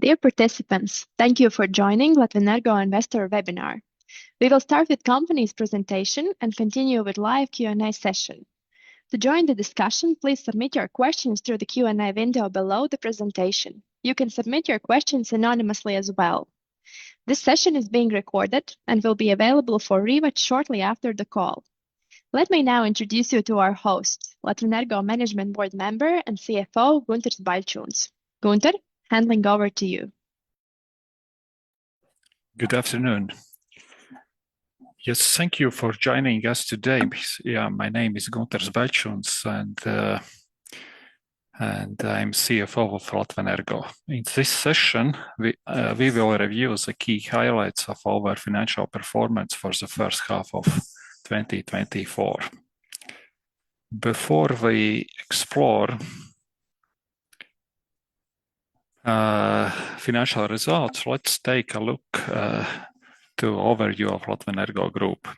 Dear participants, thank you for joining Latvenergo Investor Webinar. We will start with company's presentation and continue with live Q&A session. To join the discussion, please submit your questions through the Q&A window below the presentation. You can submit your questions anonymously as well. This session is being recorded and will be available for rewatch shortly after the call. Let me now introduce you to our host, Latvenergo Management Board member and CFO Gunter Balčūns. Gunter, handing over to you. Good afternoon. Yes, thank you for joining us today. My name is Gunter Balčūns and I'm CFO of Latvenergo. In this session, we will review the key highlights of our financial performance for the first half of 2024. Before we explore financial results, let's take a look to overview of Latvenergo Group.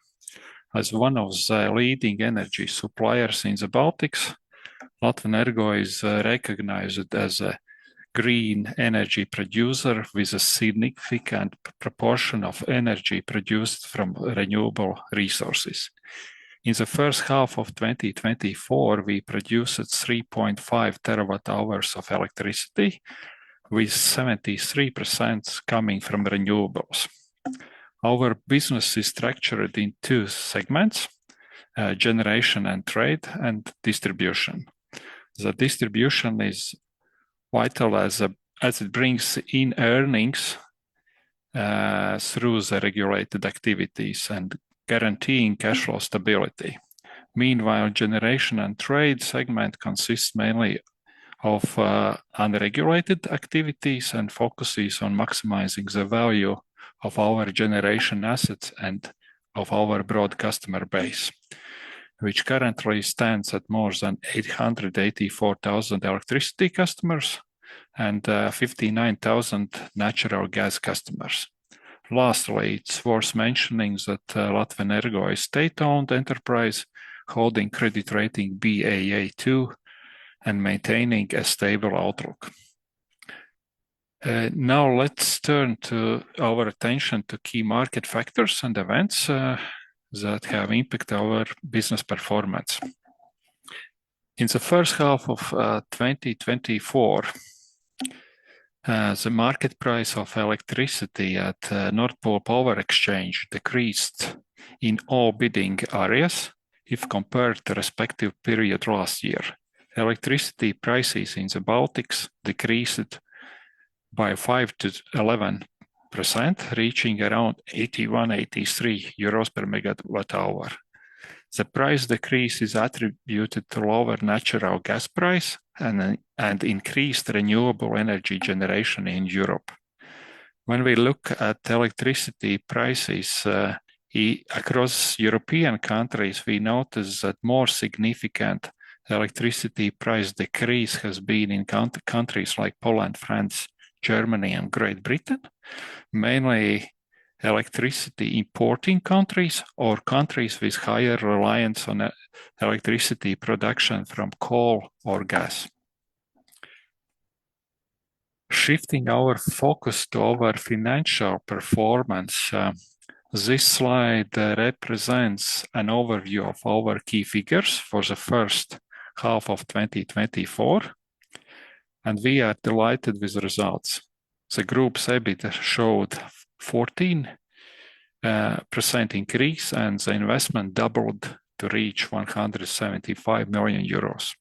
As one of the leading energy suppliers in the Baltics, Latvenergo is recognized as a green energy producer with a significant proportion of energy produced from renewable resources. In the first half of 2024, we produced 3.5 terawatt hours of electricity, with 73% coming from renewables. Our business is structured in two segments, generation and trade, and distribution. The distribution is vital as it brings in earnings through the regulated activities and guaranteeing cash flow stability. Meanwhile, generation and trade segment consists mainly of unregulated activities and focuses on maximizing the value of our generation assets and of our broad customer base, which currently stands at more than 884,000 electricity customers and 59,000 natural gas customers. Lastly, it's worth mentioning that Latvenergo is a state-owned enterprise holding credit rating Baa2 and maintaining a stable outlook. Now let's turn to our attention to key market factors and events that have impacted our business performance. In the first half of 2024, the market price of electricity at Nord Pool Power Exchange decreased in all bidding areas if compared to the respective period last year. Electricity prices in the Baltics decreased by 5 to 11%, reaching around 81-83 euros per megawatt hour. The price decrease is attributed to lower natural gas price and increased renewable energy generation in Europe. When we look at electricity prices across European countries, we notice that more significant electricity price decrease has been in countries like Poland, France, Germany, and Great Britain, mainly electricity importing countries or countries with higher reliance on electricity production from coal or gas. Shifting our focus to our financial performance, this slide represents an overview of our key figures for the first half of 2024, and we are delighted with the results. The group's EBITDA showed 14% increase and the investment doubled to reach 175 million euros.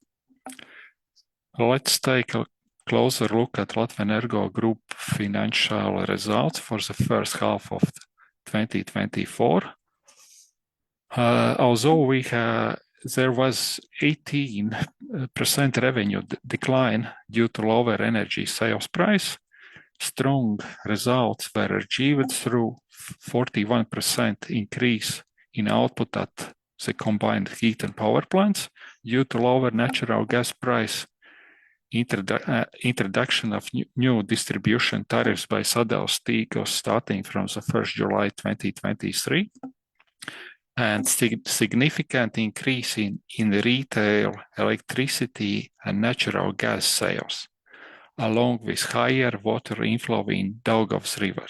Let's take a closer look at Latvenergo Group financial results for the first half of 2024. Although there was 18% revenue decline due to lower energy sales price, strong results were achieved through 41% increase in output at the combined heat and power plants due to lower natural gas price, introduction of new distribution tariffs by Sadales tīkls starting from the 1st July 2023, and significant increase in retail electricity and natural gas sales. along with higher water inflow in Daugavas River.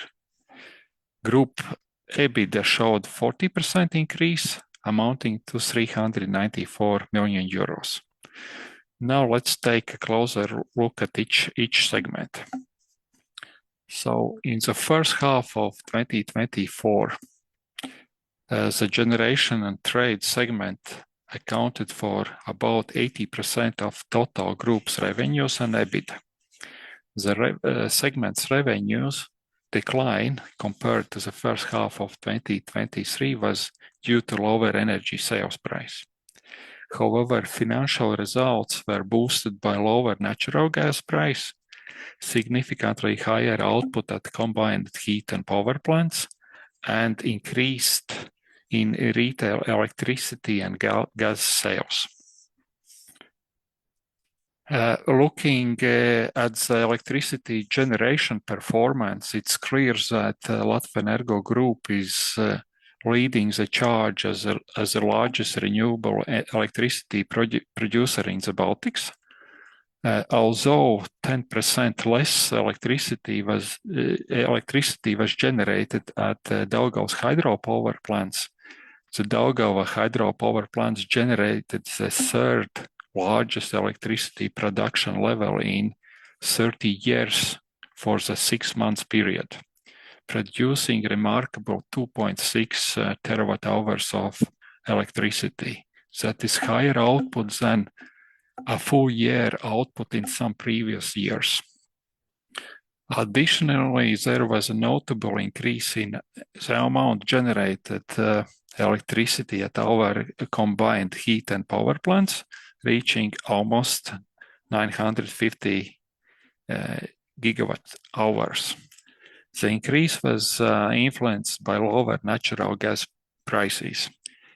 Group EBITDA showed 40% increase, amounting to 394 million euros. Now let's take a closer look at each segment. So in the first half of 2024, the generation and trade segment accounted for about 80% of total group's revenues and EBITDA. The segment's revenues decline compared to the first half of 2023 was due to lower energy sales price. However, financial results were boosted by lower natural gas price, significantly higher output at combined heat and power plants, and increased in retail electricity and gas sales. Looking at the electricity generation performance, it's clear that Latvenergo Group is leading the charge as the largest renewable electricity producer in the Baltics. Although 10% less electricity was generated at Daugavas hydropower plants, the Daugava hydropower plants generated the third largest electricity production level in 30 years for the 6 months period, producing remarkable 2.6 terawatt hours of electricity. That is higher output than a full year output in some previous years. Additionally, there was a notable increase in the amount generated electricity at our combined heat and power plants, reaching almost 950 gigawatt hours. The increase was influenced by lower natural gas prices.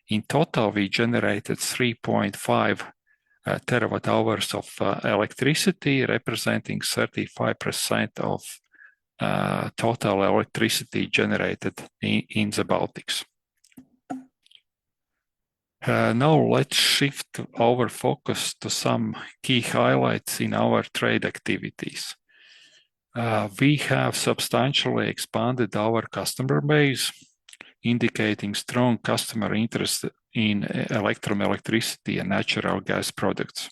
In total, we generated 3.5 terawatt hours of electricity, representing 35% of total electricity generated in the Baltics. Now let's shift our focus to some key highlights in our trade activities. We have substantially expanded our customer base, indicating strong customer interest in electricity and natural gas products.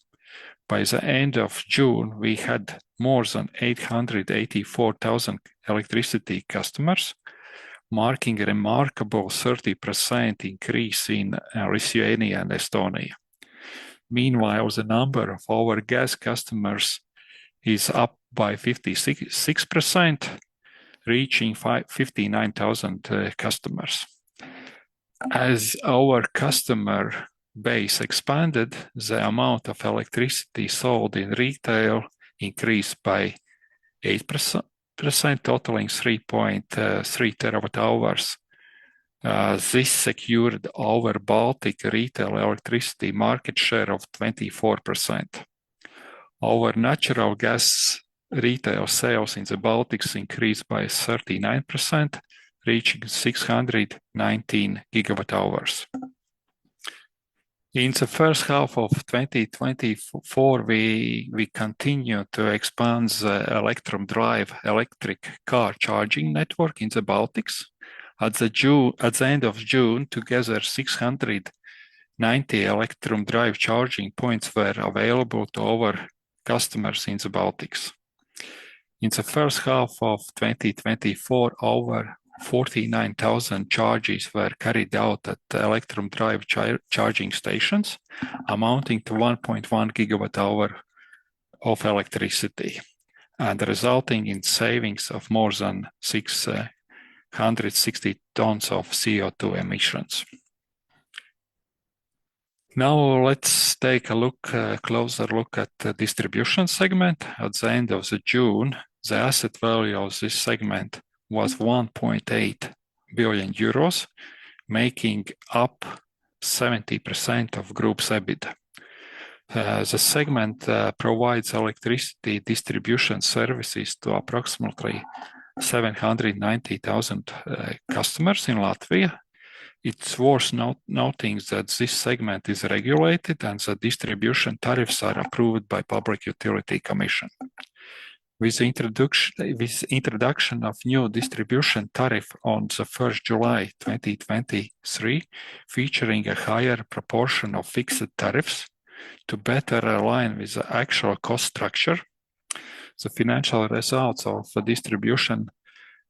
By the end of June, we had more than 884,000 electricity customers, marking a remarkable 30% increase in Lithuania and Estonia. Meanwhile, the number of our gas customers is up by 56%, reaching 59,000 customers. As our customer base expanded, the amount of electricity sold in retail increased by 8%, totaling 3.3 terawatt hours. This secured our Baltic retail electricity market share of 24%. Our natural gas retail sales in the Baltics increased by 39%, reaching 619 gigawatt hours. In the first half of 2024, we continue to expand the Electrum Drive electric car charging network in the Baltics. At the end of June, together 690 Electrum Drive charging points were available to our customers in the Baltics. In the first half of 2024, over 49,000 charges were carried out at Electrum Drive charging stations, amounting to 1.1 gigawatt hour of electricity, and resulting in savings of more than 660 tons of CO2 emissions. Now let's take a closer look at the distribution segment. At the end of June, the asset value of this segment was 1.8 billion euros, making up 70% of group's EBITDA. The segment provides electricity distribution services to approximately 790,000 customers in Latvia. It's worth noting that this segment is regulated and the distribution tariffs are approved by Public Utility Commission. With introduction of new distribution tariff on the 1st July 2023, featuring a higher proportion of fixed tariffs to better align with the actual cost structure, the financial results of the distribution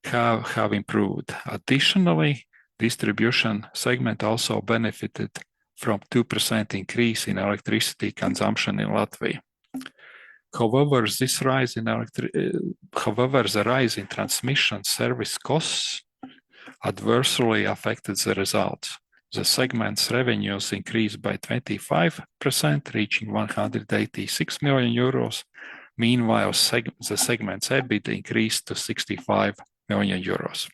have improved. Additionally, distribution segment also benefited from 2% increase in electricity consumption in Latvia. However, the rise in transmission service costs adversely affected the results. The segment's revenues increased by 25%, reaching 186 million euros. Meanwhile, the segment's EBIT increased to 65 million euros.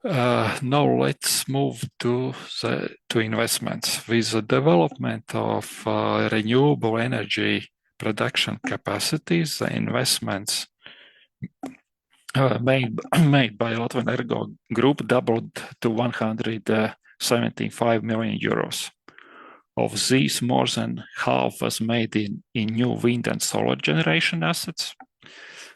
Now let's move to investments. With the development of renewable energy production capacities, the investments made by Latvenergo Group doubled to 175 million euros. Of these, more than half was made in new wind and solar generation assets.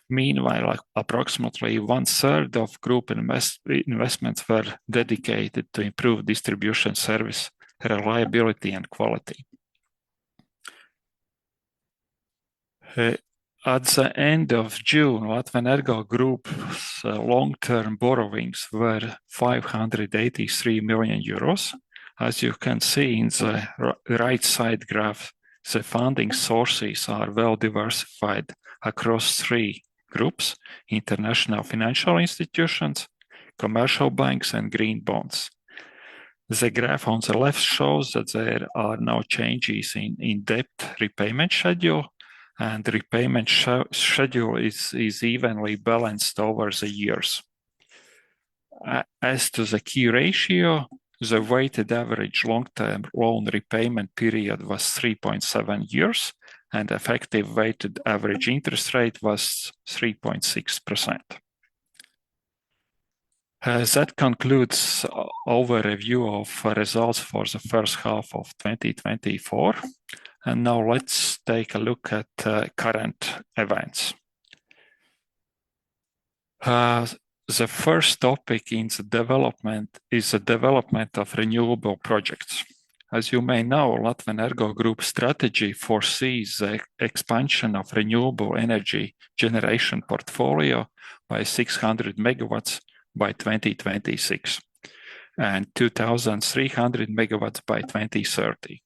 Meanwhile, approximately 1/3 of group investments were dedicated to improve distribution service reliability and quality. At the end of June, Latvenergo Group's long-term borrowings were 583 million euros. As you can see in the right side graph, the funding sources are well diversified across three groups: international financial institutions, commercial banks, and green bonds. The graph on the left shows that there are no changes in debt repayment schedule, and the repayment schedule is evenly balanced over the years. As to the key ratio, the weighted average long-term loan repayment period was 3.7 years, and effective weighted average interest rate was 3.6%. That concludes overview of results for the first half of 2024. And now let's take a look at current events. The first topic in the development is the development of renewable projects. As you may know, Latvenergo Group strategy foresees the expansion of renewable energy generation portfolio by 600 megawatts by 2026 and 2,300 megawatts by 2030.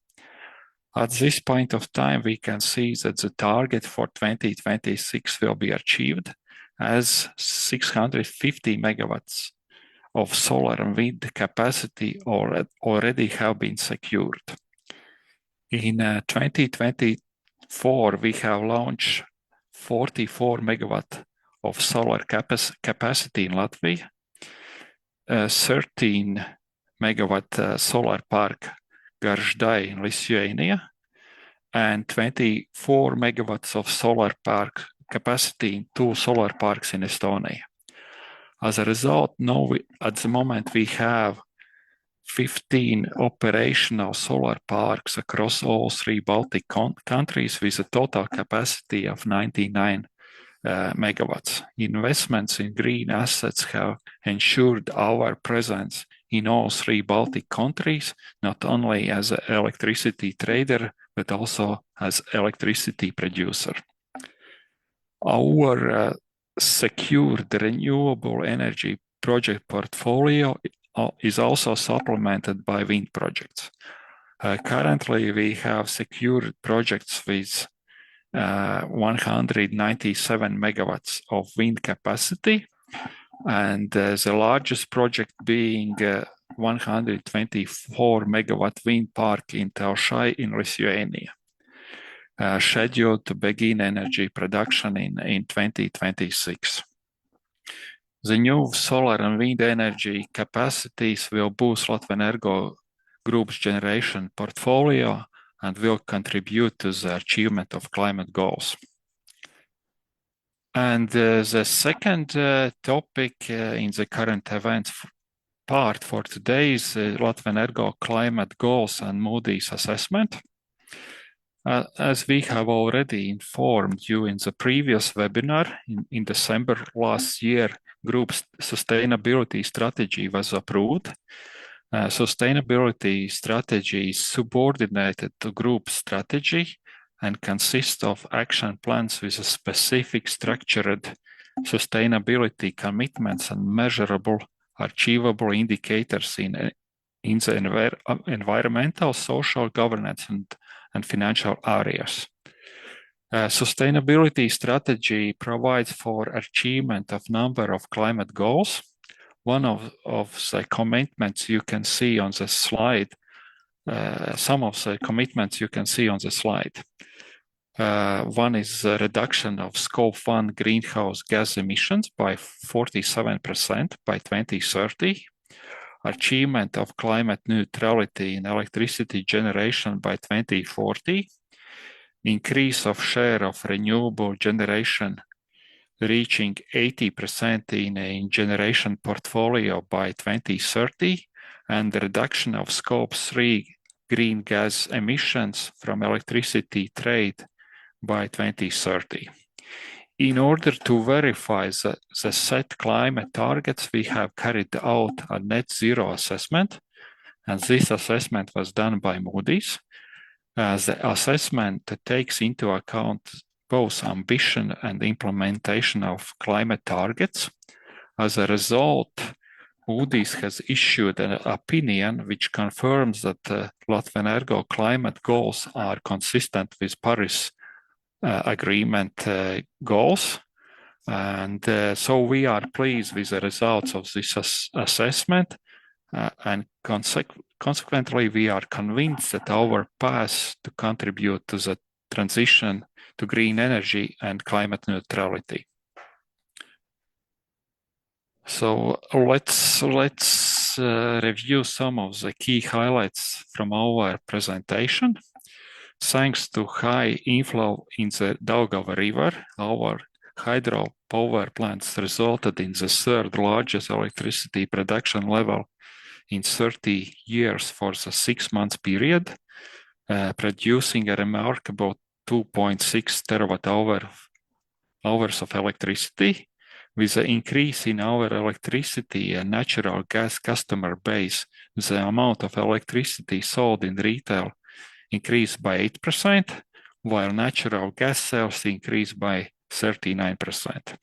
At this point of time, we can see that the target for 2026 will be achieved, as 650 megawatts of solar and wind capacity already have been secured. In 2024, we have launched 44 megawatt of solar capacity in Latvia, 13 megawatt solar park Garždai in Lithuania, and 24 megawatts of solar park capacity in 2 solar parks in Estonia. As a result, at the moment we have 15 operational solar parks across all 3 Baltic countries with a total capacity of 99 megawatts. Investments in green assets have ensured our presence in all 3 Baltic countries, not only as an electricity trader, but also as electricity producer. Our secured renewable energy project portfolio is also supplemented by wind projects. Currently, we have secured projects with 197 megawatts of wind capacity, and the largest project being 124 megawatt wind park in Telšiai in Lithuania, scheduled to begin energy production in 2026. The new solar and wind energy capacities will boost Latvenergo Group's generation portfolio and will contribute to the achievement of climate goals. And the second topic in the current events part for today is Latvenergo climate goals and Moody's assessment. As we have already informed you in the previous webinar, in December last year, group's sustainability strategy was approved. Sustainability strategy is subordinated to group strategy and consists of action plans with a specific structured sustainability commitments and measurable, achievable indicators in the environmental, social, governance, and financial areas. Sustainability strategy provides for achievement of number of climate goals. One of the commitments you can see on the slide, some of the commitments you can see on the slide. One is a reduction of Scope 1 greenhouse gas emissions by 47% by 2030, achievement of climate neutrality in electricity generation by 2040, increase of share of renewable generation reaching 80% in generation portfolio by 2030, and the reduction of Scope 3 green gas emissions from electricity trade by 2030. In order to verify the set climate targets, we have carried out a net zero assessment, and this assessment was done by Moody's. The assessment takes into account both ambition and implementation of climate targets. As a result, Moody's has issued an opinion which confirms that Latvenergo climate goals are consistent with Paris Agreement goals. And so we are pleased with the results of this assessment, and consequently, we are convinced that our path to contribute to the transition to green energy and climate neutrality. So let's review some of the key highlights from our presentation. Thanks to high inflow in the Daugava River, our hydropower plants resulted in the third largest electricity production level in 30 years for the 6 month period, producing a remarkable 2.6 terawatt hours of electricity. With the increase in our electricity and natural gas customer base, the amount of electricity sold in retail increased by 8%, while natural gas sales increased by 39%.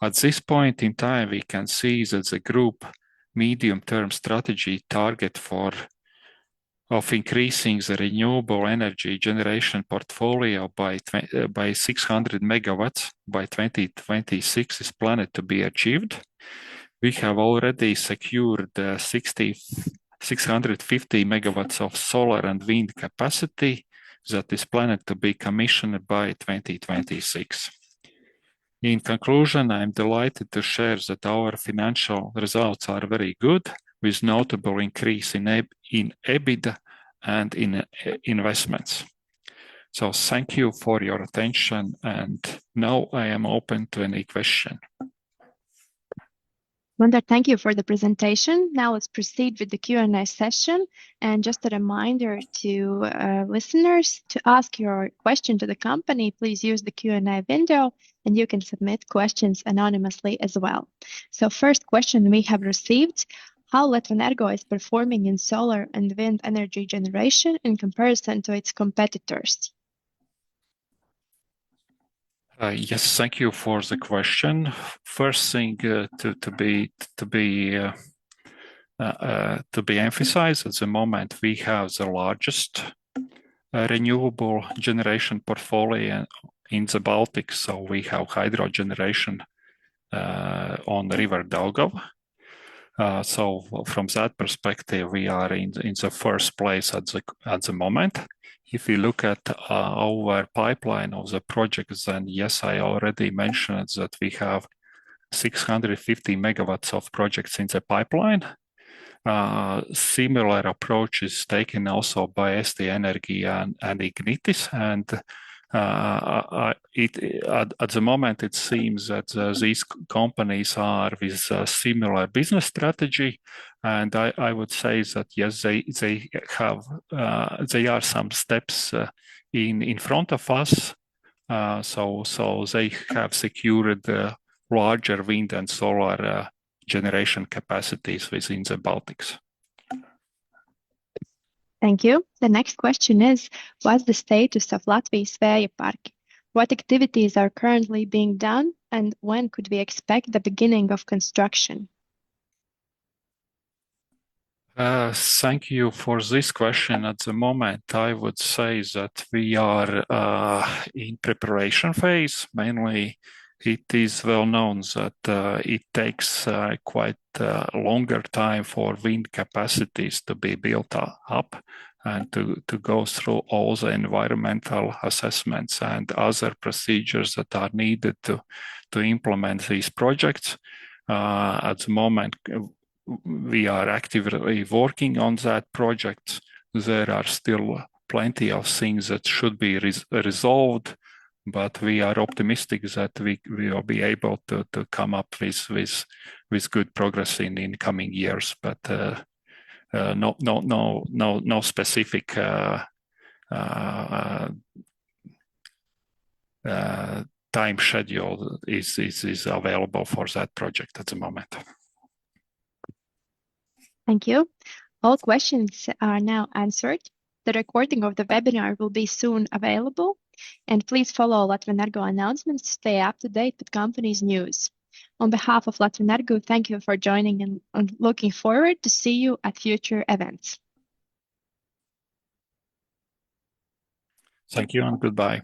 At this point in time, we can see that the group medium-term strategy target of increasing the renewable energy generation portfolio by 600 megawatts by 2026 is planned to be achieved. We have already secured 650 megawatts of solar and wind capacity that is planned to be commissioned by 2026. In conclusion, I'm delighted to share that our financial results are very good, with notable increase in EBITDA and in investments. So thank you for your attention, and now I am open to any question. Wanda, thank you for the presentation. Now let's proceed with the Q&A session. And just a reminder to listeners, to ask your question to the company, please use the Q&A window, and you can submit questions anonymously as well. So first question we have received: how Latvenergo is performing in solar and wind energy generation in comparison to its competitors? Yes, thank you for the question. First thing to be emphasized, at the moment we have the largest renewable generation portfolio in the Baltics. So we have hydro generation on the river Daugava. So from that perspective, we are in the first place at the moment. If you look at our pipeline of the projects, then yes, I already mentioned that we have 650 megawatts of projects in the pipeline. Similar approach is taken also by ST Energy and Ignitis, and at the moment it seems that these companies are with a similar business strategy, and I would say that yes, they are some steps in front of us. So they have secured larger wind and solar generation capacities within the Baltics. Thank you. The next question is, what's the status of Latvijas Vēja Parki? What activities are currently being done, and when could we expect the beginning of construction? Thank you for this question. At the moment, I would say that we are in preparation phase. Mainly, it is well known that it takes quite a longer time for wind capacities to be built up and to go through all the environmental assessments and other procedures that are needed to implement these projects. At the moment, we are actively working on that project. There are still plenty of things that should be resolved, but we are optimistic that we will be able to come up with good progress in coming years. But no specific time schedule is available for that project at the moment. Thank you. All questions are now answered. The recording of the webinar will be soon available, and please follow Latvenergo announcements to stay up to date with company's news. On behalf of Latvenergo, thank you for joining and looking forward to see you at future events. Thank you and goodbye.